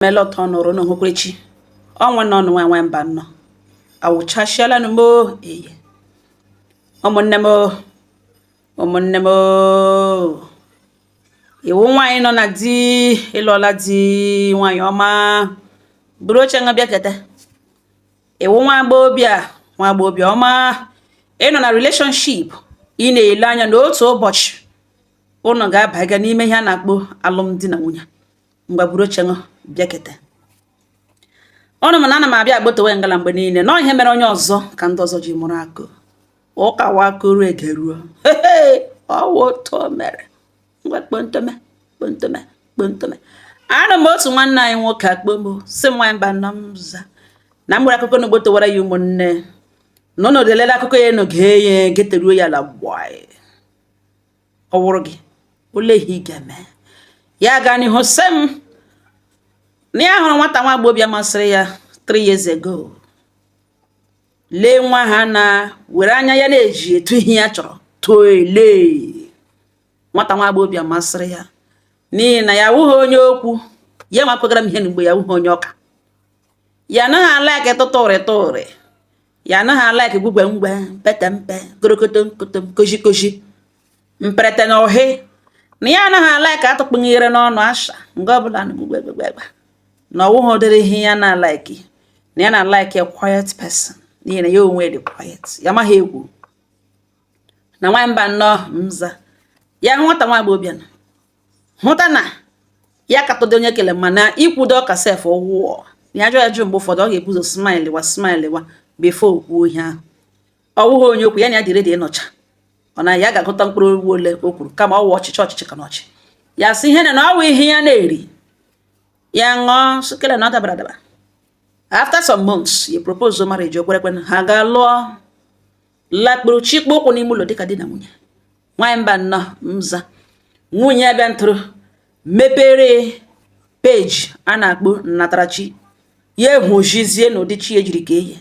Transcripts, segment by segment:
Melọtọn nụrụ n'okwukwechi ọnwa nọ nwa mba nọ awụchasịala n'mo eye ụmụnne m iwu nwaanyị nọ na di ịlọla di nwaanyị ọma bụrụ oche nga bịa kete iwu nwa agbọghọbịa ọma ịnọ na relationship ị na-ele anya n'otu ụbọchị ụnụ ga-abaga n'ime ihe a na-akpọ alụmdi na nwunye mgbe bụrụ oche nga bịa kete ọnụ m na ana m abịa agbotowe ngala mgbe niile nọ ihe mere onye ọzọ ka ndị ọzọ ji mụrụ akụ ụka wakoro egeruo ọwụtọ mere ngwa kpontome ana m otu nwanne anyị nwoke akpọmbo si nwaanyị mba nọ m za na mgbere akụkọ na ogbotowara ya ụmụnne nọ n'odelele akụkọ ya n'oge ya geteruo ya la gbaa ọwụrụ gị ole ihe ị ga-eme ya gaa n'ihu sị m na ya hụrụ nwata nwa agbọghọbịa masịrị ya 3 years ago lee nwa ha na were anya ya na-eji etu ihe ya chọrọ toele nwata nwa agbọghọbịa masịrị ya n'ihi na ya wụghị onye okwu ya nwa kwegara m ihe n'ugbo ya wụghị onye ọka ya anaghị alaiki tụtụrị ya anaghị alaiki gwugwe ngwe pete mpe korokotom koji mperete na ohe na ya anaghị alaiki atụkpụnyere n'ọnụ asha nga ọbụla na gwugwe na ọwụghị ụdịrị ihe ya na-alaiki na ya na-alaiki a quiet person n'ihi na ya onwe dị quiet ya maghị egwu na nwa mba nnọọ mza ya nwata nwa agbọghọbịa hụta na ya katọdo onye kele mana ikwudo ọka sef ọwụọ na ya jụ mgbe ụfọdụ ọ ga-ebuzo smile wa before kwuo ihe ahụ ọwụghị onye okwu ya na ya dị redi ịnọcha ọ na ya ga-agụta mkpụrụ okwu ole o kwuru kama ọwụ ọchịchị ka n'ọchị ya sị ihe na ọ bụ ihe ya na-eri ya ṅụọ sukele na ọ dabara adaba after some months ya propose marriage okwerekwe ha ga-alụọ lakpụrụ chikpo ụkwụ n'ime ụlọ dịka di na nwunye nwaanyị mba nnọọ mza nwunye ya bịa ntụrụ mepere peji a na-akpọ nnatarachi ya ehụjizie n'ụdị chi ejiri ka eye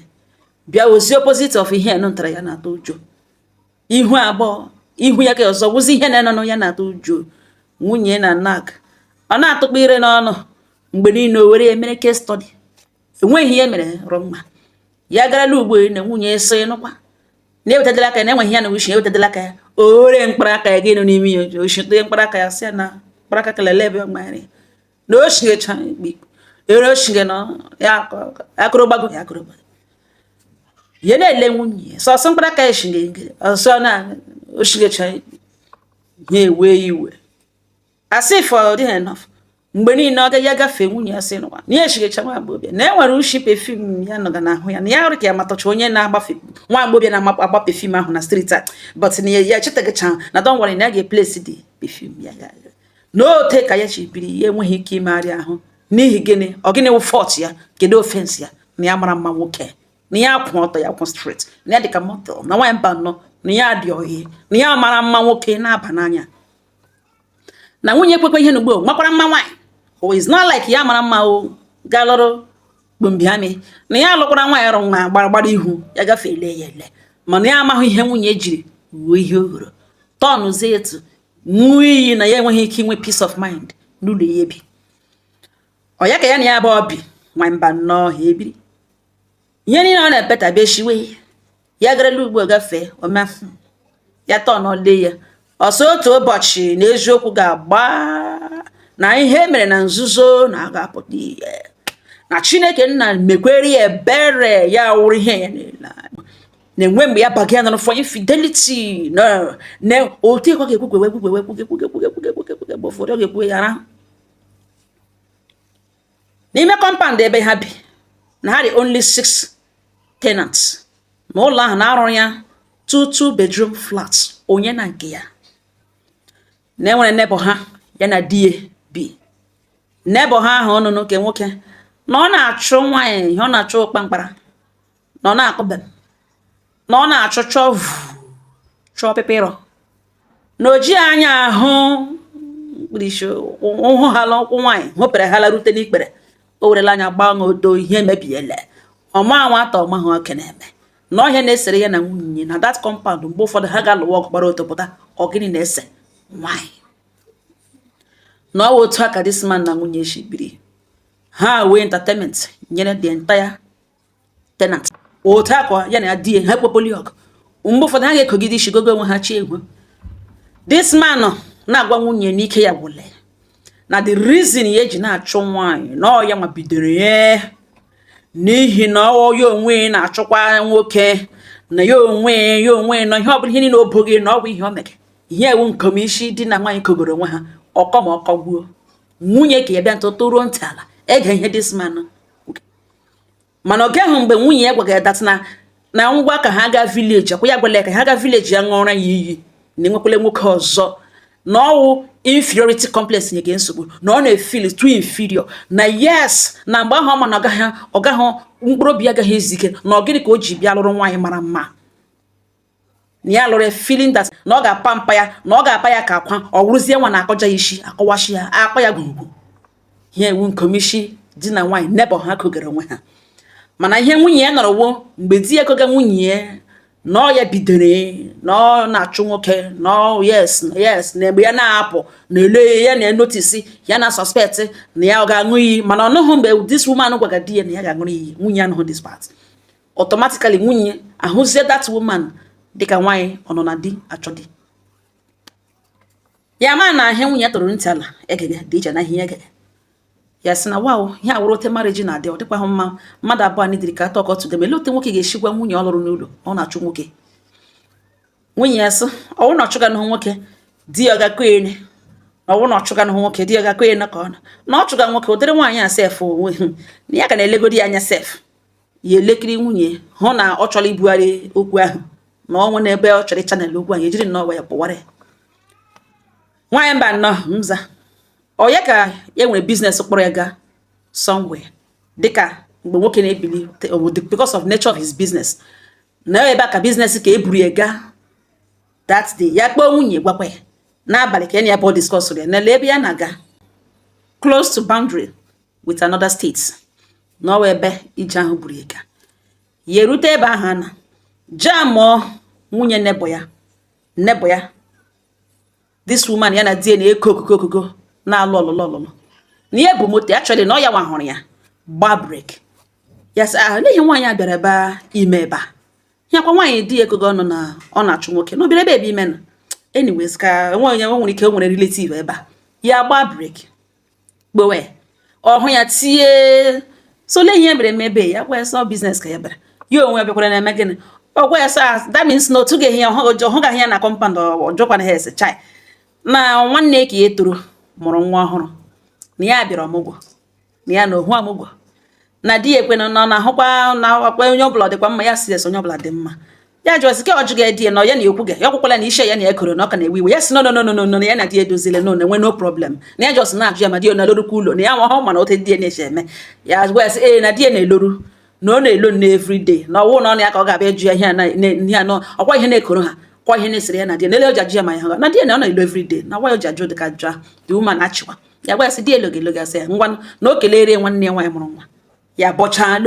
bịa ozi opposite of ihe ntara ya na-atụ ụjọ ihu abụọ ihu ya ka ọzọ wụzi ihe na-enọ ya na-atụ ụjọ nwunye na nak ọ na-atụkpa ire n'ọnụ mgbe niile o were ya mere case study enweghị ihe mere rọmma ya garala ugbo na nwunye so nụkwa na-ewetadala aka ya na enweghị ya na wishi ewetadala aka ya ore mkpara aka ya gị nọ n'ime ya oshite mkpara aka ya si ya na mkpara aka kelele ebe ọgbari na oshigecha ikpe ere oshige nọ ya akụrụgbago ya na-ele nwunye sọsọ mkpara aka ya shige ọsọ na oshigecha ya ewe iwe asị for dị enough mgbe niile ọ ga gafe nwunye ya sị nụkwa na ya eshigecha nwa agbọghọbịa na enwere ushi pefum ya nọga n'ahụ ya na ya hụrụ ka ya matacha onye na-agbafe nwa agbọghọbịa na-agba pefum ahụ na street a but na ya chetagicha na don worry na ya ga-eplesi dị pefum ya n'ote ka ya chibiri ya enweghị ike imegharị ahụ n'ihi gịnị ọ gịnị wụ fọt ya kedu ofensi ya na ya mara mma nwoke na ya kwụ ọtọ ya kwụ straight na ya dịka mọtel na nwaanyị mba nọ na ya dị ohi na ya mara mma nwoke na-aba n'anya na nwunye ekwekwe ihe n'ugbo makwara mma nwaanyị o is not like ya mara mma o galụrụ gbombiami na ya alụkwara nwaanyị rụ nwa gbara ihu ya gafee ele ya ele mana ya amaghị ihe nwunye jiri wuo ihe ohuru tọnụzie etu ṅụọ iyi na ya enweghị ike inwe peace of mind n'ụlọ ya ebi ọ ya ka ya na ya bụ obi nwa mba nnọọ ha ebiri ihe niile ọ na-epeta bịa shiwe ya garala ugbo gafee omefu ya tọnọle ya ọsọ otu ụbọchị na eziokwu ga-agba na ihe mere na nzuzo na aga-apụta ihe na Chineke nna mekwere ya ebere ya wụrụ ihe ya na-enwe mgbe ya baga ya nọrọ for infidelity na otu ịkwa ga-ekwukwe ụfọdụ ga-ekwu ya ra n'ime compound ebe ha bi na ha dị only 6 tenants na ụlọ ahụ na-arụ ya 2 bedroom flat onye na nke ya na enwere neighbor ha ya na die bi neighbor ha ahụ ọnụnụ nke nwoke na ọ na-achụ nwaanyị ihe ọ na-achụ kpamkpara na ọ na-akụbe na ọ na-achụ chọọ pepịrọ na oji anya ahụ mkpirisi ụhụ hala ụkwụ nwaanyị hụpere hala rute n'ikpere o werela anya gbanwe odo ihe mebiele ọma nwata ọma ha oke na-eme na ọhịa na-esere ya na nwunye na that compound mgbe ụfọdụ ha ga-alụwa ọgụ gbara otopụta ọgịnị na-ese nwaanyị na ọ wụ otu aka this man na nwunye shibiri ha wee entertainment nyere the entire tenant otu akwa ya na die ha kpopoli ọgụ mgbe ụfọdụ ha ga-ekogide ishigogo onwe ha chi egwu this man na-agwa nwunye n'ike ya gwụle na the reason ya eji na-achụ nwaanyị na ọ ya nwa bidoro ya n'ihi na ya onwe na-achụkwa nwoke na ya onwe na ihe ọbụla ihe niile oboghị na ọ bụ ihe o mere ihe ewu nkomishi di na nwaanyị kogoro onwe ha ọkọ ma ọkọ gbuo nwunye ka ya bịa ntụtụruo ntị ala ege ihe this man mana oge ahụ mgbe nwunye ya gwaga dat na ngwa ka ha gaa village akwa ya gwala ka ha gaa village ya ṅụọra ya iyi na enwekwala nwoke ọzọ na ọwụ inferiority complex nye gị nsogbu na ọ na-efeel too inferior na yes na mgbe ahụ ọ ma na ọ gaghị mkpụrụ obi ya agaghị ezu ike na ọ gịnị ka o ji bịa lụrụ nwaanyị mara mma na ya lụrụ feeling that na ọ ga-apa mpa ya na ọ ga-apa ya ka akwa ọ wụrụzie nwa na-akọja ya isi akọwashi ya akpa ya gwurugwu ihe ewu nkomishi di na nwaanyị nebo ha kogara onwe ha mana ihe nwunye ya nọrọ wo mgbe di ya koga nwunye ya na ọ ya bidoro na ọ na-achụ nwoke na yes na mgbe ya na-apụ na ele ya na notisi ya na suspect na ya ọ ga-aṅụ iyi mana ọ nụghị mgbe this woman gwaga di ya na ya ga-aṅụ iyi nwunye anụghị this part automatically nwunye ahụzie that woman dịka nwaanyị ọ nọ na di achọ di ya ma na ihe nwunye tụrụ ntị ala egege dị iche na ihe egege ya sị na wow ihe awụrụ ote marriage na-adị ọ dịkwa hụ mma mmadụ abụọ n'idiri ka atọ ọkọtụ dem ele ote nwoke ga-eshigwa nwunye ọ lụrụ n'ụlọ ọ na-achụ nwoke nwunye ya sị ọwụ na ọchụga nụ nwoke di ya gakọ ene ọwụ na ọchụga nụ nwoke di ya gakọ ene ka ọ na ọchụga nwoke ụdịrị nwaanyị a sef onwe na ya ga na-elegodi ya anya sef ya elekiri nwunye hụ na ọ chọrọ ibugharị okwu ahụ na ọnwụ n'ebe ọ chọrọ chanel okwu ahụ ejiri nnọọ ya pụwara ya nwaanyị mba nnọọ mza ọ ya ka ya nwere biznes kpọrọ ya gaa somewhere dịka mgbe nwoke na-ebili because of nature of his business na ebe a ka biznes ka eburu ya gaa that day ya kpọọ nwunye gwakwa ya n'abalị ka ya bụ discuss ya na ebe ya na-aga close to boundary with another state na ọwa ebe ije ahụ buru ya gaa ya erute ebe ahụ na jamụọ nwunye nebo ya this woman ya na di na-eko okoko na-alụ ọlụlụ na ihe bụ moto actually na ọ ya nwahụrụ ya gba brek ya sị n'ihi nwaanyị a bịara ebe ime ebe a ya kwa nwaanyị di ekogo ọnụ na ọ na-achụ nwoke na obere ebe ime na anyways ka nwaanyị nwere ike nwere relative ebe a ya gba brek gbowe ọhụ ya tie sole ihe mere mebe ya gwa sọ business ka ya bịara ya onwe bịakwara na-eme gịnị ọ gwa ya sị that means na otu ga-ehi ya ọhụ gaghị ya na compound ọjọkwana ha ese chai na nwanne ka ya toro mụrụ nwa ọhụrụ na ya bịara ọmụgwọ na ya na ohu ọmụgwọ na di ekwe na ahụkwa na akwa onye ọbụla dịkwa mma ya si onye ọbụla dị mma ya jụọ ka ọjụ ga-edi na ya na ekwu ya ọkwụkwala na ishe ya na ekoro na ọka na ewe iwe ya si no na ya na di edozile no na-enwe no problem na ya jọs na-ajụ ya ma di na lorukwa ụlọ na ya nwa ọhụ mana ote di na-eche eme ya gwa ya sị na di na-eloru na ọ na-elo na everyday na ọwụ na ọ na ya ka ọ ga-abịa jụ ya ihe anọ ọkwa ihe na-ekoro ha kwa ihe na-esere ya na di na ele oji ajụ ya ma ya ha na di na ọ na-elo everyday na nwa ya oji ajụ dịka ajụ the woman achịkwa ya gwa ya sị di eloge asị ya ngwa na o kelere nwanne ya nwaanyị mụrụ nwa ya bọchaa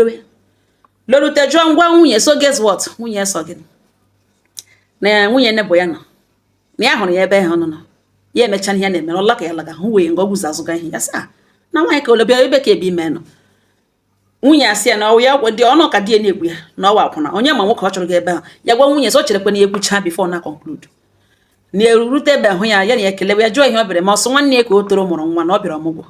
lorute jụọ ngwa nwunye so guess what nwunye so gị na nwunye nebo ya nọ na ya hụrụ ya ebe ha nọ ya emecha ihe na-eme ọla ka ya laga hụ wee nga ọgwụzi azụga ihe ya sị na nwaanyị ka olebịa ebe ka ebe ime nọ nwunye asị ya na ọwụ ya dị ọnụ ka di na-egwu ya na ọwa akwụna onye ma nwoke ọ chọrọ gị ebe ahụ ya gwa nwunye so cherekwa na ya ekwucha before na conclude na erute ebe ahụ ya na ekele ya jụọ ihe ọ bịara ma ọsọ nwanne ya ka o toro mụrụ nwa na ọ bịara ọmụgwọ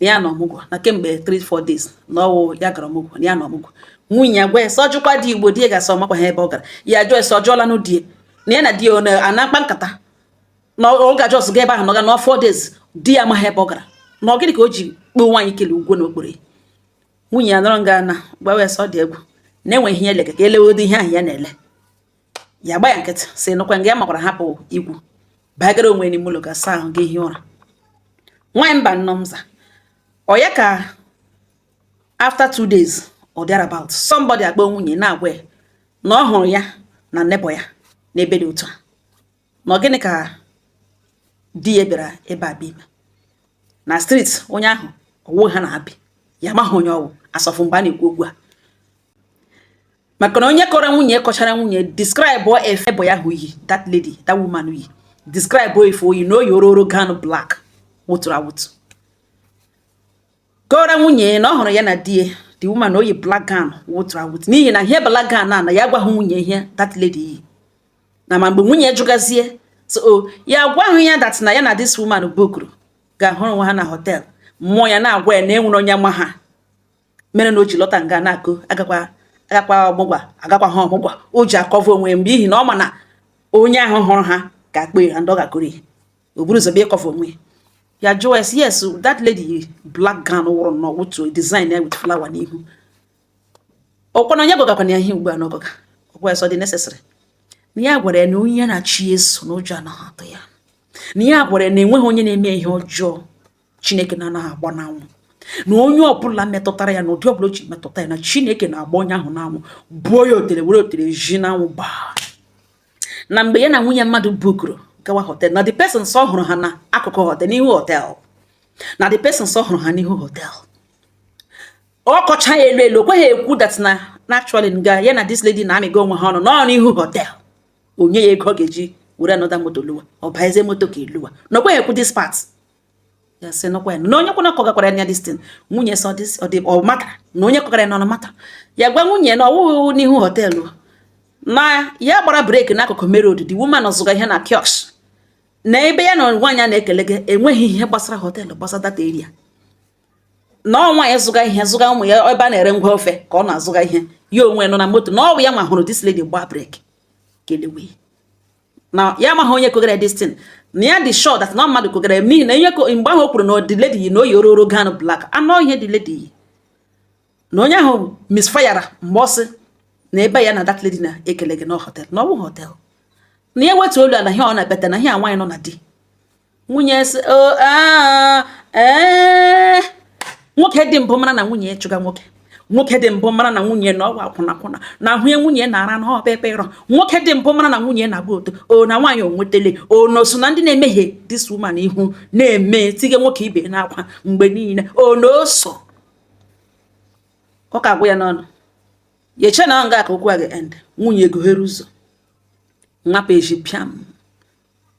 ya na ọmụgwọ na kemgbe 3-4 days na ọwụ ya gara ọmụgwọ na ya na ọmụgwọ nwunye ya gwa ya sọ jụkwa di igbo di ya ga-asọ ọmakwa ha ebe ọ gara ya jụọ sọ jụọla nụ di na ya na di ọ na-akpa nkata na ọ ga jọs ga ebe ahụ nọga na 4 days di ya amaghị ebe ọ gara na ọ gịnị ka o ji kpoo nwaanyị kele ugwo na okporo nwunye ya nọrọ nga na gbawe sọ dị egwu na-enweghị ihe elege ka elewedo ihe ahụ ya na-ele ya gba ya nkịtị si nụkwa nga ya makwara hapụ igwu bagara onwe n'ime ụlọ ga saa ahụ ga ehi ụra nwaanyị mba nnọmza ọ ya ka after 2 days or thereabout somebody akpọ nwunye na-agwa ya na ọ hụrụ ya na nebo ya n'ebe dị otu a na gịnị ka di ya bịara ebe a bịa ime na street onye ahụ ọwụ ha na-abịa ya amaghị onye ọwụ asọfụ mgbe a na-ekwu okwu a maka na onye kọrọ nwunye kọchara nwunye describe efe bụ ya hụ yi that lady that woman yi describe efe oyi na oyi ororo gan black wụtụrụ awụtụ gora nwunye na ọhụrụ ya na die the woman oyi black gown wutra wut n'ihi na ihe black gown na ya gwa nwunye ihe that lady yi na ma mgbe nwunye jụgazie so ya gwa ahụ ya that na ya na this woman bokuru ga-ahụrụ nwa ha na hotel mmụọ ya na-agwa ya na enwere onye ma ha mere na o ji lọta nga na-akụ agakwa ha ọmụgwa o ji akọva onwe mgbe ihi na ọ ma na onye ahụ hụrụ ha ga-akpe ha ndị ọ ga-akụrụ ihe o buru ụzọ bịa ịkọva onwe ya jụọ yes that lady black gown wụrụ nnọọ wutu design ya with flower n'ihu ọkwana onye gọgakwana ya ihe ugbu a n'ọgọga ọgwa ya sọ dị necessary na ya gwara ya na onye na-achị eso n'ụjọ anaghị atụ ya na ya gwara ya na enweghị onye na-eme ihe ọjọọ Chineke na-anaghị agba n'anwụ na onye ọbụla metụtara ya na ụdị ọbụla o ji metụta ya na Chineke na-agba onye ahụ n'anwụ buo ya otere were otere ji n'anwụ gbaa na mgbe ya na nwunye mmadụ bukuru gawa hotel na the person sọ hụrụ ha na akụkụ hotel n'ihu hotel na the person sọ hụrụ ha n'ihu hotel ọ kọcha ya elu o kweghị ekwu that na actually nga ya na this lady na-amịga onwe ha ọnụ nọ n'ihu hotel onye ya ego ga-eji were anọda moto luwa ọ baezie moto ka eluwa na okweghị ekwu this part ya sị nọkwa na onye kwụna kọgakwara ya this thing nwunye sọ ọ mata na onye kọgara ya nọ na mata ya gwa nwunye na ọwụwụ n'ihu hotel na ya gbara breki n'akụkụ main road the woman ọzụga ihe na kiosk na ebe ya na nwaanyị na-ekele gị enweghị ihe gbasara hotel gbasara data area na ọnwa ya zụga ihe zụga ụmụ ya ebe a na-ere ngwa ofe ka ọ na-azụga ihe ya onwe nọ na moto na ọ bụ ya ma hụrụ this lady gba breki kelewe na ya amaghị onye kogara this thing na ya dị sure that na mmadụ kogara n'ihi na ihe mgbe ahụ o kwuru na the lady yi na oyi ororo gown black anọ ihe the lady yi na onye ahụ misfire mgbe ọsị na ebe ya na that lady na-ekele gị na hotel na ọ bụ hotel na ya wetu olu ala ihe ọ na-ebeta na ihe a nwaanyị nọ na di nwunye sị nwoke dị mbụ mara na nwunye chụga nwoke dị mbụ mara na nwunye na ọwa akwụna na ahụ ya nwunye na-ara na ọpepe ịrọ nwoke dị mbụ mara na nwunye na-agba oto o na nwaanyị onwetele o na oso na ndị na-emehie this woman ihu na-eme tige nwoke ibe n'akwa mgbe niile o na oso ọ ka agwụ ya n'ọnụ ya eche na nga aka okwu a ga-end nwunye gohere ụzọ nwapụ eji pịam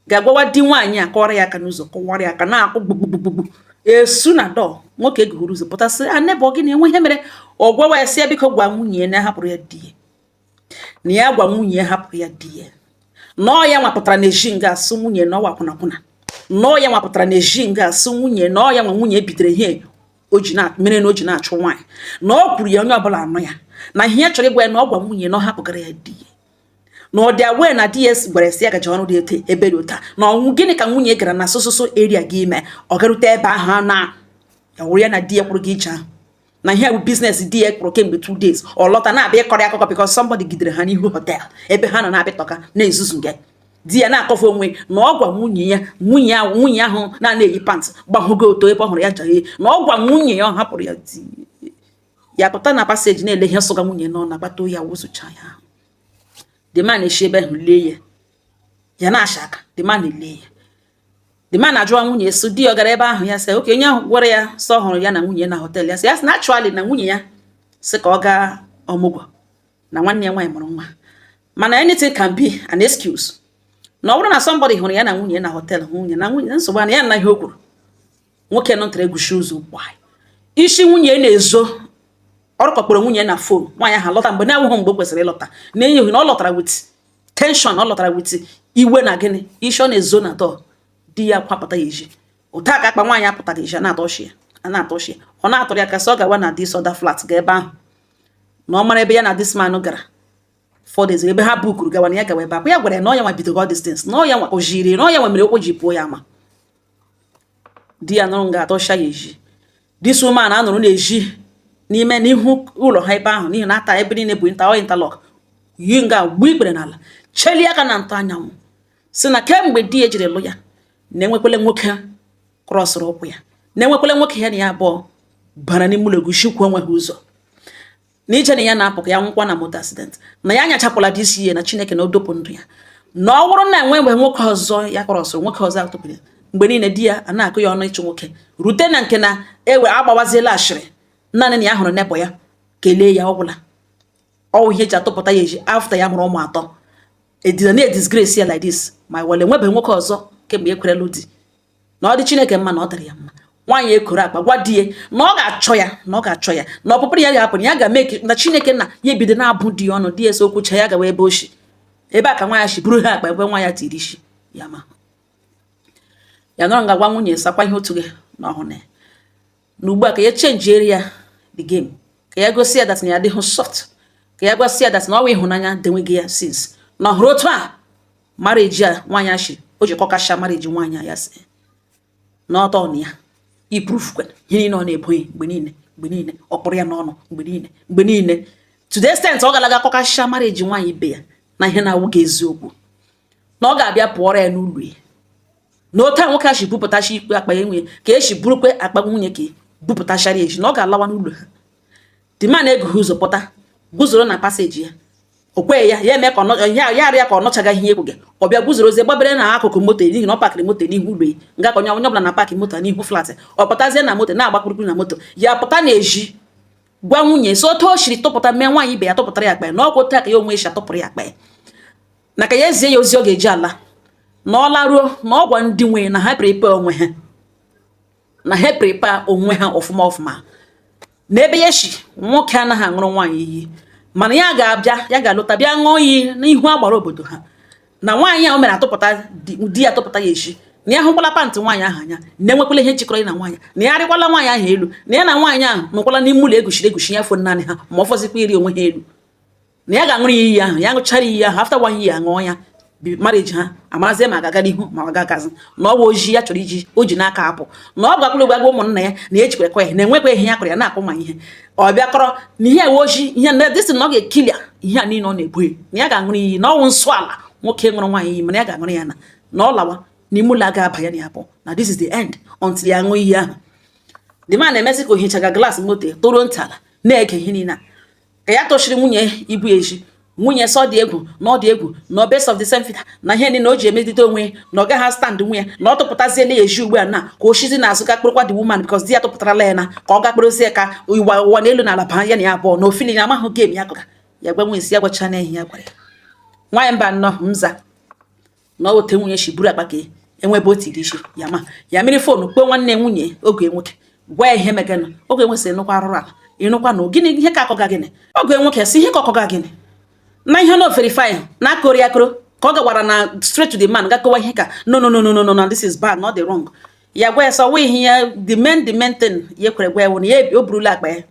ga-agwawa di nwaanyị a kọrọ ya aka n'ụzọ kọwara ya aka na-akụ gbugbugbugbugbu esu na dọọ nwoke gohere ụzọ pụtasị anebe gị na-enwe ihe mere ọ gwawa ya si ya biko gwa nwunye na hapụrụ ya di ya na ya gwa nwunye hapụrụ ya di ya nọọ ya nwapụtara na eji nga asụ nwunye na ọwa akwụnakwụna nọọ ya nwapụtara na eji nga asụ nwunye na ọ ya nwa nwunye bidoro ihe mere na o ji na-achụ nwaanyị na ọ kwuru ya onye ọbụla anụ ya na ihe ya chọrọ ịgwa ya na ọ gwa nwunye na ọ hapụgara ya di ya na ọ dị awe na DS gwara si ya gaji ọrụ dị ete ebe dị ụta na ọnwụ gịnị ka nwunye gara na sososo area gị ime ọ garute ebe ahụ na ya wụrụ ya na di ya kwụrụ gị ije ahụ na ihe bụ biznes di ya kpụrụ kemgbe 2 days ọ lọta na-abịa ịkọrọ ya akụkọ because somebody gidere ha n'ihu hotel ebe ha nọ na-abịa na-ezuzu gị di ya na-akọfe onwe na ọ gwa nwunye ahụ na-eyi pants gbahụgo oto ebe ọ hụrụ ya jaghe na ọ gwa nwunye ya ọ hapụrụ ya di ya pụta na paseji na-ele ihe sụga nwunye nọ na-agbata oyi awụzụcha ya the man eshi ebe ahụ lee ya na-asha aka the man lee ya the man ajụwa nwunye so di ọ gara ebe ahụ ya sị oke onye ahụ gwara ya sọ hụrụ ya na nwunye na hotel ya sị ya sị na actually na nwunye ya sị ka ọ gaa ọmụgwọ na nwanne ya nwaanyị mụrụ nwa mana anything can be an excuse na ọ bụrụ na somebody hụrụ ya na nwunye na hotel nwunye na nsogbu na ya na ihe o kwuru nwoke nọ ntere egwushi ụzọ isi nwunye na-ezo ọrụ kpọkpọrọ nwunye na fon nwaanyị ahụ lọta mgbe na-enweghị mgbe o kwesịrị ịlọta na-enyeghị na ọ lọtara wit tenshọn ọ lọtara wit iwe na gịnị isi ọ na-ezo na dọ di ya kwapụta ya eji ụta aka akpa nwaanyị apụtaghị eji a na-atọchi ya ọ na-atọrọ ya ka sị ọ gawa na dis ọda flat ga ebe ahụ na ọ mara ebe ya na dis man gara 4 days ebe ha bukuru gawa na ya gawa ebe ahụ ya gwara ya na ọ ya nwa bidogo all distance na ọ ya nwa ojiri na ọ ya nwa mere okwu ji pụọ ya ma di ya nụrụ ga-atọcha ya eji dis woman anụrụ na-eji n'ime n'ihu ụlọ ha ebe ahụ n'ihi na ata ebe niile bụ interlock yi nga gbu ikpere n'ala chelie aka na ntọ anyanwụ si na kemgbe di ya jiri lụ ya na-enwekwele nwoke krọsụrụ ụkwụ ya na-enwekwele nwoke ya na ya abụọ bara n'ime ụlọ egushikwu enweghị ụzọ na ije na ya na-apụ ka ya nwụkwa na moto accident na ya anyachapụla dị isi ya na Chineke na odopụ ndụ ya na ọ bụrụ na enwe mgbe nwoke ọzọ ya krọsụrụ nwoke ọzọ atụpụrụ ya mgbe niile di ya a na-akụ ya ọnụ ịchụ nwoke rute na nke na ewe agbawaziela ashịrị naanị na ya hụrụ nebọ ya kelee ya ọbụla ọwụ ihe ji atụpụta ya eji afta ya mụrụ ụmụ atọ edina na-edisgrace ya like this ma wele nwebe nwoke ọzọ kemgbe ekwerelu di na ọ dị Chineke mma na ọ dịrị ya mma nwaanyị ekoro akpa gwa die na ọ ga-achọ ya na ọ ga-achọ ya na ọpụpụ ya ga-apụ ya ga-eme na Chineke na ya ebido na-abụ di ọnụ di ese okwu cha ya gawa ebe oshi ebe a ka nwaanyị shi buru ha akpa ebe nwa ya tiri isi ya ma ya nọrọ nga gwa nwunye sakwa ihe otu gị na ọhụrụ na ugbu a ka ya chenjiere ya the game ka ya gosi ya dat na ya adịghị soft ka ya gosi ya dat na ọ wụ ịhụnanya denweghị ya since na ọhụrụ otu a marriage a nwaanyị ashi o ji kọkasha marriage nwaanyị ya si na ọtọ na ya iproof kwen ihe niile ọ na-eboghị mgbe niile ọ kpụrụ ya n'ọnụ mgbe niile to the extent ọ galaga kọkasha marriage nwaanyị ibe ya na ihe na-awụghị eziokwu na ọ ga-abịa pụọrọ ya n'ụlọ ya na otu a nwoke a shi bupụtachi ikpe akpa ya nwunye ka esi burukwe akpa nwunye ka bupụtachara eji na ọ ga-alawa n'ụlọ ha the man egughị ụzọ pụta guzoro na paseji ya o kweghị ya eme ka ya arịa ka ọ nọchagaghị ihe egwu gị ọ bịa guzoro ozie gbabere na akụkụ moto n'ihi na ọ pakịrị moto n'ihu ụlọ ya nga ka onye ọbụla na paakị moto n'ihu flat ọ pụtazie na moto na-agbakpụrụkpụrụ na moto ya pụta na-eji gwa nwunye so otu o shiri tụpụta mee nwaanyị ibe ya tụpụtara ya akpa ya na ọgwụ otu a ka ya onwe echi atụpụrụ ya akpa ya na ka ya ezie ya ozi ọ ga-eji ala na ọ laruo na ọ gwa ndị nwe na ha prepe onwe ha ọfụma na ebe ya shi nwoke anaghị aṅụrụ nwaanyị iyi mana ya ga-abịa ya ga-alụta bịa ṅụọ iyi n'ihu agbara obodo ha na nwaanyị a o mere atụpụta di ya atụpụta ya echi na ya hụkwala pantị nwaanyị ahụ anya na enwekwala ihe njikọrọ ya na nwaanyị na ya arịkwala nwaanyị ahụ elu na ya na nwaanyị ahụ nọkwala n'ime ụlọ eguchi ya fon naanị ha ma ọ fọzikwa iri onwe ha elu na ya ga-aṅụrụ ya iyi ahụ ya ṅụchara iyi ahụ after 1 year aṅụọ ya marriage ha amarazie ma agaga n'ihu ma agagazi na ọ bụ oji ya chọrọ iji o ji n'aka apụ na ọ gwakwara gwa ụmụnna ya na ejikwekwa ya na enwekwa ihe ya kọrọ ya na-akpụ ma ihe ọ bịakọrọ na ihe ewe oji ihe na dịsị na ọ ga-ekilia ihe a niile ọ na-ebu na ya ga-aṅụrụ iyi na ọnwụ nsọ ala nwoke ṅụrụ nwaanyị iyi mana ya ga-aṅụrụ ya na ọ lawa n'ime ụlọ ga-aba ya na ya bụ na this is the end until ya ṅụọ iyi ahụ the man na-emezi ka o hichaga glaasị moto toro ntala na-ege ihe niile ka ya tochiri nwunye ibu eji nwunye sọ dị egwu na ọ dị egwu na best of the same fit na ihe niile o ji emedide onwe na ọ gaghị stand nwunye na ọ tụpụtaziela ya eji ugbu a na ka o shizi n'azụ ga kpụrụkwa the woman because di ya tụpụtarala ya na ka ọ gakpụrụzie ka ụwa n'elu na ala baa ya na ya abụọ na ofili na amahụ game ya kụga ya gwa nwunye si ya gwacha na ehi ya gwara ya nwaanyị mba nnọọ mza na ọ ote nwunye shi buru akpa ka enwebe otu dị iche ya ma ya mmiri fonu kpọọ nwanne nwunye oge nwoke gwa ya ihe meganụ oge nwesịrị nụkwa arụrụ ala ịnụkwa na gịnị ihe ka akọga gịnị oge nwoke si ihe ka ọkọga gịnị na ihe no verify na akụrụ ya akụrụ ka ọ gawara na straight to the man gakowa ihe ka no this is bad not the wrong ya gwa ya sọ wee ihe ya the main thing ya kwere gwa ya wụ na ya o burula akpa ya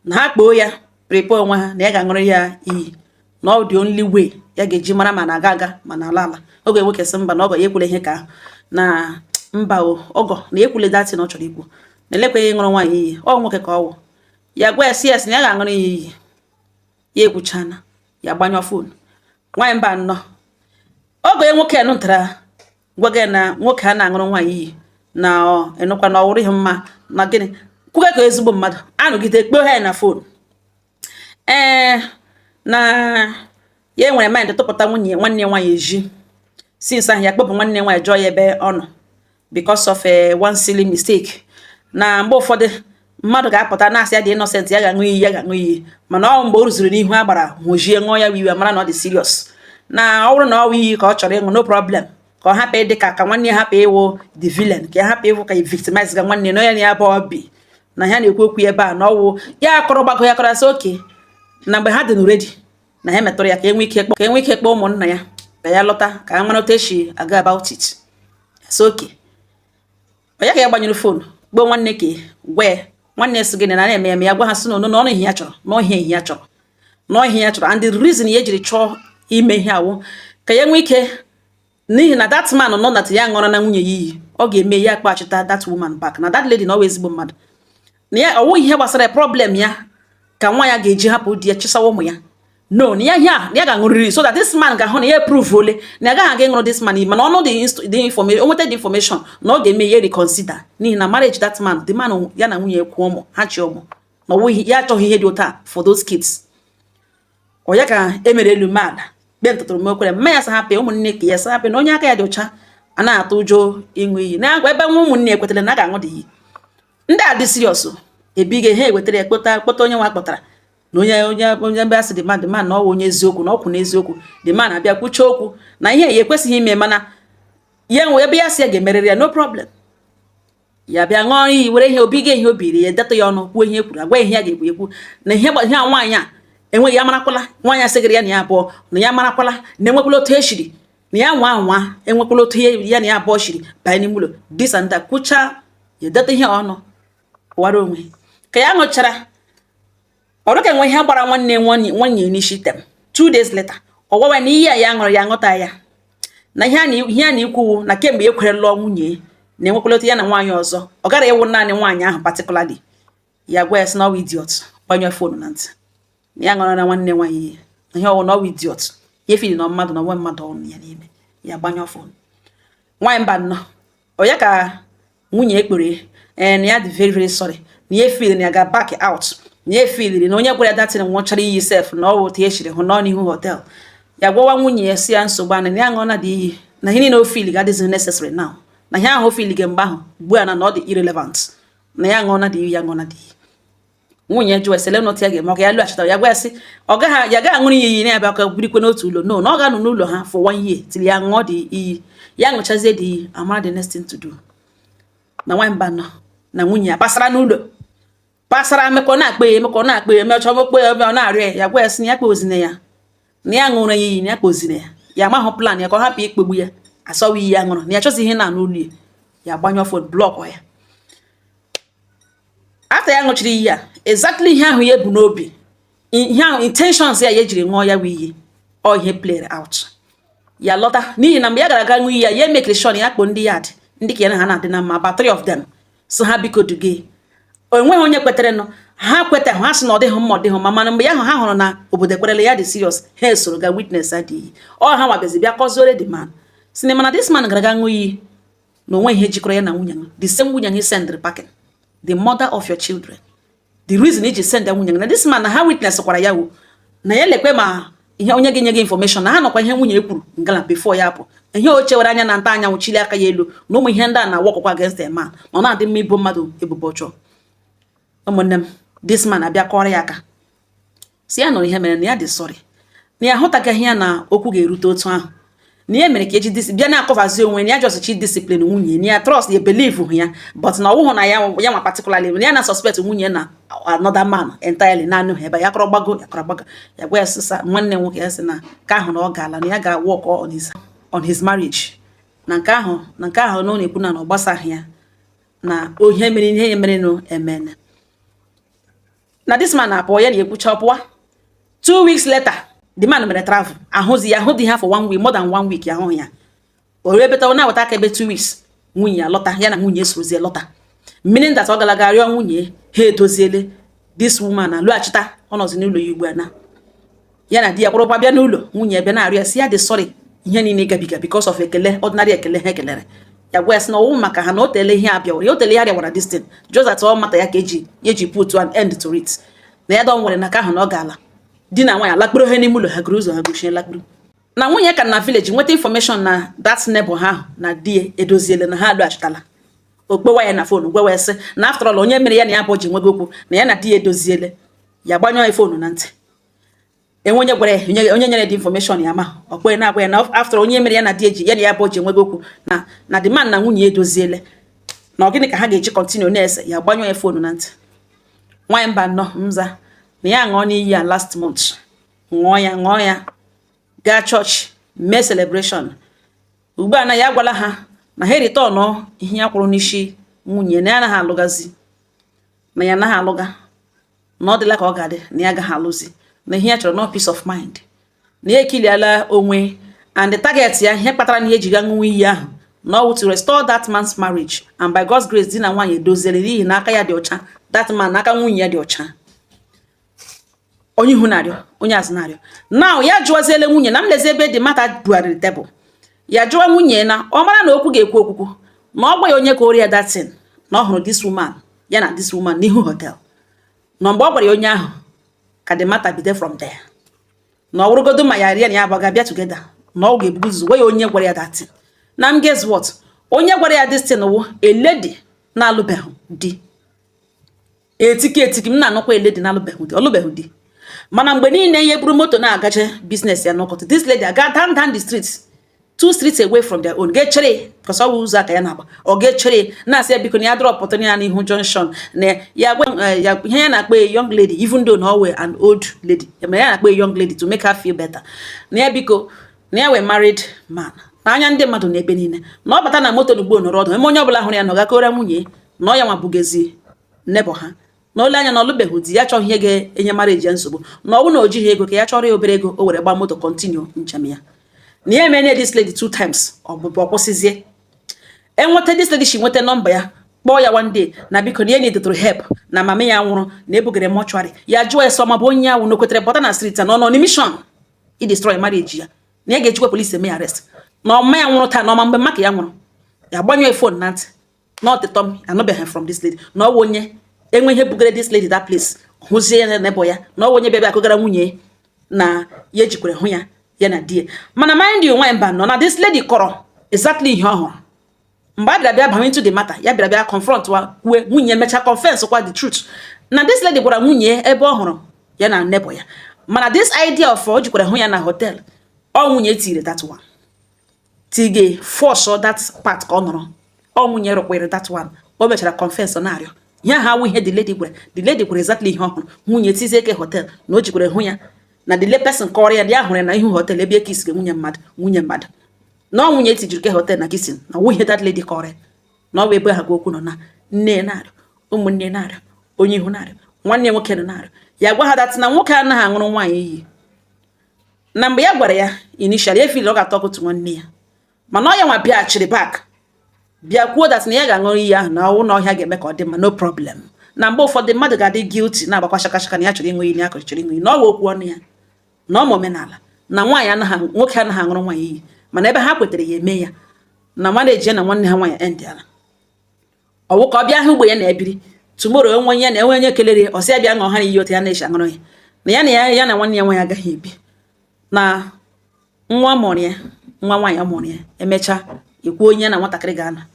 na ha kpoo ya prepare onwe ha na ya ga-aṅụrụ ya iyi na ọ dị only way ya ga-eji mara ma na-aga aga ma na ala ala oge nwoke sị mba na ọgọ ya ekwule ihe ka na mba ọgọ na ya ekwule datị na ọ chọrọ ikwu na elekweghị ịṅụrụ nwaanyị iyi ọ nwoke ka ọ wụ ya gwa ya si ya si na ya ga-aṅụrụ ya iyi ya ekwuchana ya gbanyụọ fon nwaanyị mba nnọọ oge nwoke nụtara gwa gị na nwoke a na-aṅụrụ nwaanyị iyi na enụkwa na ọ wụrụ ihe mma na gịnị kwuga ka ezigbo mmadụ anọgide kpoo ha na fon na ya enwere mind tụpụta nwanne nwaanyị eji since ahụ ya kpọpụ nwanne nwaanyị jụọ ya ebe ọ nọ because of one silly mistake na mgbe ụfọdụ mmadụ ga-apụta na-asị ya dị innocent ya ga-aṅụ iyi mana ọ mgbe o ruzuru n'ihu agbara hụjie ṅụọ ya iwe mara na ọ dị serious na ọ bụrụ na ọ wụ iyi ka ọ chọrọ ịṅụ no problem ka ọ hapụ ịdị ka nwanne ya hapụ ịwụ the villain ka ya hapụ ịwụ ka ya victimize ga nwanne na ya na ya bụ obi na ya na-ekwu okwu ebe a na ọwụ ya akọrọ gbago ya kọrọ asị oke na mgbe ha dị n'uredi na ya metụrụ ya ka enwe ike kpọọ ụmụnna ya ka ya lọta ka ya mara otu esi aga about it so oke onye ka ya gbanyere fon kpọọ nwanne ka gwa ya nwanne si gịnị na na-eme eme ya gwa ha sị na ọnụ ihe ya chọrọ n'ọhịa ya chọrọ and the reason ya jiri chọọ ime ihe awụ ka ya nwee ike n'ihi na that man nọ na ya ṅụrụ na nwunye ya iyi ọ ga-eme ya kpachita that woman back na that lady na ọ wụ ezigbo mmadụ na ya ọwụ ihe gbasara problem ya ka nwa ya ga-eji hapụ di ya chisawa ụmụ ya no na ya ga-aṅụrịrị so that this man ga-ahụ na ya prove ole na ya gaghị aga ịṅụrụ this man mana ọnụ the information o nweta the information na ọ ga-eme ya reconsider n'ihi na marriage that man the man ya na nwunye ekwu ụmụ ha chi ụmụ na ọwụghị ya achọghị ihe dị ụta for those kids ọ ya ka emere elu mmadụ mgbe ntụtụrụ m okwere mma ya sahapụ ụmụnne ka ya sahapụ na onye aka ya dị ọcha a na-atụ ụjọ ịṅụ iyi na-agwa ebe nwa ụmụnne ekwetara na a ga-aṅụ dị iyi ndị a dị serious ebighị ha ewetara kpọta onye nwa kpọtara na onye mbe asị dị man na ọ wụ onye eziokwu na ọkwụ n'eziokwu dị man abịa kwucha okwu na ihe ya ekwesịghị ime mana ya nwe ebe ya si ya ga-emerịrị ya no problem ya bịa ṅụọ iyi were ihe obi ihe obiri ya deto ya ọnụ kwuo ihe kwuru agwa ihe ya ga-ekwu ekwu na ihe nwaanyị a enweghị ya marakwala nwaanyị asịgịrị ya na ya abụọ na ya marakwala na enwekwala otu eshiri na ya nwa enwekwala otu ihe ya na ya abụọ shiri banye n'ime ụlọ disa nda kwụcha ya deto ihe ọnụ wara onwe ka ya ṅụchara ọrụ ka enwe ihe gbara nwanyị n'isi tem 2 days later ọgwawa na ihe ya ṅụrụ ya ṅụta ya na ihe a na-ikwu na kemgbe e kwere lụọ nwunye na enwekwala otu ya na nwaanyị ọzọ ọ gara ewu naanị nwaanyị ahụ particularly ya gwa ya sị na ọwa idiot gbanyụọ fonu na ntị ya ṅụrụ na nwanne nwaanyị na ihe ọwụ na ọwa idiot ihe fili na mmadụ na onwe mmadụ ọnụ ya n'ime ya gbanyụọ fonu nwaanyị mba nnọọ ọ ya ka nwunye ekpere na ya dị very very sorry na ya fili na ya ga back out na ya fili na onye gwara ya datin nwụchara iyi sef na ọwụ otu ya shiri hụ nọ n'ihu hotel ya gwawa nwunye ya si ya nsogbu ana na ya ṅụọ na dị iyi na ihe niile o fili ga-adịzi necessary now na ihe ahụ fili gị mgbe ahụ ugbu a na ọ dị irrelevant na ya ṅụọ na dị iyi ya ṅụọ na dị iyi nwunye jụọ esele n'otu ya ga-eme ọ ga ya lụghachitara ya gwa ya sị ya gaghị aṅụrụ ya iyi na-abịa ka birikwe n'otu ụlọ no na ọ ga-anọ n'ụlọ ha for 1 year till ya ṅụọ dị iyi ya ṅụchazie dị iyi amara the next thing to do na nwaanyị mba nọ na nwunye ya pasara n'ụlọ pasara emekọ na-akpa ya emechọ mekpe ya ọ na-arịọ ya gwa ya sị na ya kpozine ya na ya ṅụrụ ya iyi na ya kpozine ya ya amahụ plan ya ka ọ hapụ ikpegbu ya asọwa iyi ya ṅụrụ na ya chọzi ihe na n'ụlọ ya gbanyụọ fon blọk ya after ya ṅụchiri iyi ya exactly ihe ahụ ya bu n'obi ihe ahụ intentions ya ejiri ṅụọ ya bụ iyi ọ ihe played out ya lọta n'ihi na mgbe ya gara aga ṅụọ iyi ya ya emekiri shon ya kpọ ndị yad ndị ka ya ha na-adị na mma about 3 of them so ha biko duge onweghị onye kwetere nọ ha kweta ha sị na ọ dịghị mma ọ dịghị mma mana mgbe ahụ ha hụrụ na obodo ekwerele ya dị serious ha esoro ga witness adịghị ọ ha nwabazi bịa kọzuore the man si na mana this man gara aga ṅụọ iyi na onwe ihe jikọrọ ya na nwunye the same nwunye he send packing the mother of your children the reason iji send nwunye na this man na ha witness kwara ya wo na ya lekwe ma ihe onye ga-enye gị information na ha nọkwa ihe nwunye kwuru ngala before ya apụ ihe o chewere anya na nta anya nwụchili aka ya elu na ụmụ ihe ndị a na-awọkọkwa against a man ọ na-adị mma ibo mmadụ ebubo ọjọọ ụmụnne m this man abịa kọrọ ya aka si ya nụrụ ihe mere na ya dị sorry na ya ahụtagaghị ya na okwu ga-erute otu ahụ na ya mere ka eji bịa na-akọvazi onwe na ya jọsịchi discipline nwunye na ya trust ya believe ya but na ọwụhụ na ya nwa particularly na ya na suspect nwunye na another man entirely na anụghị ebe ya kọrọ gbago ya gwa ya sịsa nwanne nwoke ya sị na nke ahụ na ọ gaala na ya ga-work on his marriage na nke ahụ na ọ na-ekwu na ọ gbasaghị ya na ihe mere ihe ya mere no emene na this man apụọ ya na ekwucha ọpụwa 2 weeks later the man mere travel ahụzi ha for 1 week more than 1 week ya ahụ ya o rebeta na weta aka ebe 2 weeks nwunye ya lọta ya na nwunye sorozie lọta meaning that ọ galaga rịọ nwunye ha edoziele this woman na lụghachita ọnọzi n'ụlọ ya ugbu a na ya na di ya kpọrọkwa bịa n'ụlọ nwunye ebe na-arịọ si ya dị sorry ihe niile gabiga because of ekele ordinary ekele ha ekelere ya gwa ya sị na ọwụ maka ha na o tele ihe abịa ya o tele ihe arịawara this thing just that ọ mata ya ka eji put an end to it na ya dọ nwere na ka ahụ na ọ gaala di na nwaanyị alakpụrụ ha n'ime ụlọ ha gụrụ ụzọ ha gụchie lakpụrụ na nwunye ka na village nweta information na that neighbor ha na di edoziele na ha alụghachitala okpewa ya na fonu gwewe sị na after all onye mere ya na ya bụ ji nwego okwu na ya na di edoziele ya gbanyụọ ya fonu na ntị onye gwara onye nyere di information ya ma ọkwe na agwa ya na after onye mere ya na di eji ya na ya bụ ji nwego okwu na the man na nwunye edoziele na gịnị ka ha ga-eji continue na-ese ya gbanyụọ ya fonu na ntị nwaanyị mba nnọọ mza na ya ṅụọ n'iyi ya last month ṅụọ ya gaa chọọchị mee celebration ugbu a na ya gwala ha na ha return ihe ya kwụrụ n'isi nwunye na ya anaghị alụgazi na ya anaghị alụga na ọ dịla ka ọ ga-adị na ya agaghị alụzi na ihe ya chọrọ no peace of mind na ya ekiliala onwe and the target ya ihe kpatara na ihe eji ga ṅụọ iyi ahụ na ọ to restore that man's marriage and by God's grace di na nwaanyị edoziere n'ihi na aka ya dị ọcha that man na aka nwunye ya dị ọcha onye ihu na-arịọ onye azụ na-arịọ now ya jụọziele nwunye na mlezi ebe dị mata bugharịrị tebụl ya jụọ nwunye na ọ mara na okwu ga-ekwu okwukwu na ọ gba ya onye ka ori ya datin na ọ hụrụ this woman ya na this woman n'ihu hotel na mgbe ọ gwara ya onye ahụ ka the matter bido from there na ọ wụrụgodo ma ya rie na ya abụọ bịa together na ọ ga-ebugo ụzọ gwa ya onye gwara ya datin na m guess what onye gwara ya this thing wụ a lady na-alụbeghị di etiki m na-anụkwa a lady na-alụbeghị di ọlụbeghị di mana mgbe niile ihe buru moto na-agaje business ya n'ọkọtụ this lady aga down the street 2 streets away from their own get chere because all ụzọ aka ya na-agba ọ get chere na asị biko na ya drop pụtụ ya n'ihu junction na ya gwa ya ihe ya na-akpọ a young lady even though na we an old lady ya na-akpọ a young lady to make her feel better na ya biko na ya we married man na anya ndị mmadụ na ebe niile na ọ bata na moto n'ugbo nọrọ ọdụ eme onye ọbụla hụrụ ya na ọ gakọrọ nwunye na ọ ya nwa bugezi nebo ha na ole anya na ọlụbeghị di ya chọghị ihe ga-enye marriage nsogbu na ọ bụ na o jighị ego ka ya chọrọ ya obere ego o were gba moto continue njem ya na ya emene this lady 2 times ọbụbụ ọkwụsịzie enweta this lady shi nweta nọmba ya kpọọ ya one day na biko na ya needed help na mama ya nwụrụ na ebugere mortuary ya jụọ ya sọ ma bụ onye ahụ na okwetere pụta na street na ọ nọ mission i destroy marriage ya na ya ga-ejikwa polisi eme arrest na ọma ya nwụrụ taa na ọma mgbe maka ya nwụrụ ya gbanyụọ phone na ntị na ọtịtọm anụbeghị from this lady na ọwụ onye enwe ihe bugere this lady that place hụzie ya nebo ya na ọwụ onye bịabịa akụgara nwunye na ya ejikwere hụ ya ya na die mana mind you nwa mba nọ na this lady kọrọ exactly ihe ọhụrụ mgbe a bịara bịa into the matter ya bịara bịa confront wa kwue nwunye mecha confess kwa the truth na this lady gwara nwunye ebe ọhụrụ ya na nebo ya mana this idea of o jikwere hụ ya na hotel ọ nwunye tiri that one tige force that part ka ọ nọrọ ọ nwunye rụkwere that one o mechara confess na arịọ ya ha wụ ihe the lady gwara exactly ihe ọhụrụ nwunye tizie ke hotel na o jikwere hụ ya na the person kọrọ ya ya hụrụ na ihu hotel ebe kiss nwunye mmadụ na nwunye tijuru ke hotel na kissing na nwunye that lady kọrọ na ọ bụ ebe ha gwa okwu nọ na nne narị ụmụnne narị onye ihu narị nwanne nwoke narị ya gwa ha dat na nwoke anaghị aṅụrụ nwaanyị iyi na mgbe ya gwara ya initially efili ọ ga-atọ otu nwanne ya mana ọ ya nwa bịa chiri back bịa kwuo dat na ya ga-aṅụrụ iyi ahụ na ọnwụ na ọhịa ga-eme ka ọ dị mma no problem na mgbe ụfọdụ mmadụ ga-adị guilty na-agbakwa shakashaka na ya chọrọ ịṅụ iyi ya chọrọ ịṅụ iyi na ọ bụ okwu ọnụ ya na ọ ma omenala na nwoke anaghị aṅụrụ nwaanyị iyi mana ebe ha kwetere ya eme ya na marriage ya na nwanne ha nwaanyị end ala ọwụ ka ọ bịa hụ ugbo ya na-ebiri tomorrow onwe ya na enwe onye kelere ọsị ya bịa ṅụọ ha iyi otu ya na-eji aṅụrụ ya na ya na nwanne ya nwaanyị agaghị ebi na nwa nwaanyị mụrụ ya emechaa ekwu onye na nwatakịrị ga-ana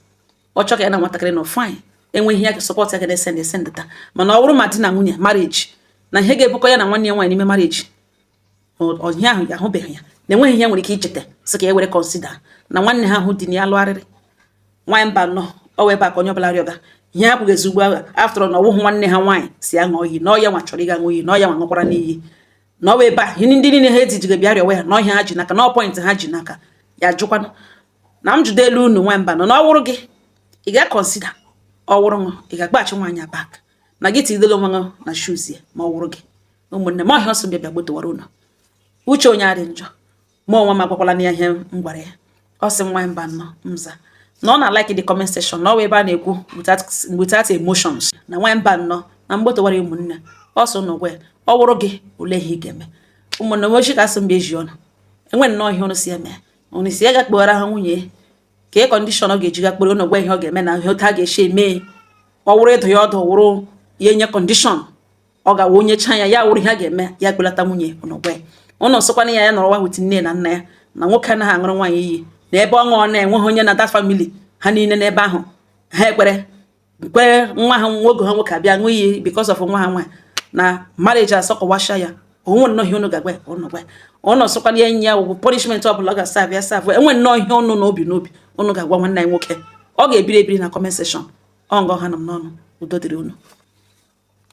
ọ chọ ka ya na nwatakịrị nọ fine enweghị ya sọpọt ya ga esendịta mana ọ bụrụ ma di na nwunye marriage na ihe ga-ebukọ ya na nwanne ya nwaanyị n'ime marriage onye ahụ ya ahụbeghị ya na enweghị ihe nwere ike icheta sị ka ya were consider na nwanne ha ahụ dị na ya lụgharịrị nwaanyị mba nọ ọ wee ebe a ka onye ọbụla rịọga ihe a bụghị ezigbo agha after na ọwụhụ nwanne ha nwaanyị si aṅụ iyi na ọ ya nwa chọrọ ịga ṅụ iyi na ọ ya nwa ṅụkwara n'iyi na ọ wee ebe a ihe ndị niile ha ejijiga bịa rịọwa ya na ọhịa ha ji n'aka na point ha ji n'aka ya jụkwanụ na m jụdo elu unu nwa mba nọ na ọ wụrụ gị ị ga-akọnsida ọ wụrụ ṅụ ị ga-akpaghachi nwaanyị bak na gị tidelo nwa ṅụ na shoes ya ma ọ wụrụ gị ụmụnne m ọhịa ọsọ bịa gbotowara unu uche onye adị njọ ma onwe m agwakwala na ihe m gwara ya ọ sị nwa mba nọ mza na ọ na-like the comment section na ọ wee ebe a na-ekwu without emotions na nwa mba nọ na mgbotowara ụmụnne ọ sọ na gwe ọ wụrụ gị ole ihe ị ga-eme ụmụnne m ochi ka asị mgbe eji ọnụ enwe nnọọ ihe ọnụ si eme ọnụ si ya ga-akpọghara ha nwunye ka e kọndishọn ọ ga-eji ga kpọrọ ụnụ gwa ihe ọ ga-eme na ihe otu a ga-eche eme ọ wụrụ ịdụ ya ọdụ wụrụ ya enye kọndishọn ọ ga-awa onyecha ya wụrụ ihe a ga-eme ya kpelata nwunye ụnụ gwa ụnụ sịkwana ya nọrọ wit nne na nna ya na nwoke anaghị aṅụrụ nwaanyị iyi na ebe ọ ṅụọ na-enweghị onye na that family ha niile n'ebe ahụ ha kwere nwa ha nwoge ha nwoke abịa ṅụ iyi because of nwa ha nwaanyị na marriage asọkọwasha ya onwe nnọọ ihe ụnụ ga-agwa ụnụ sịkwana ya enyi ya wụ punishment ọ bụla ọ ga-asavụ ya savụ enwe nnọọ ihe ọnụ n'obi ụnụ ga-agwa nwanne anyị nwoke ọ ga-ebiri ebiri na comment section ọ ngọ ha nọ n'ọnụ udo dịrị unu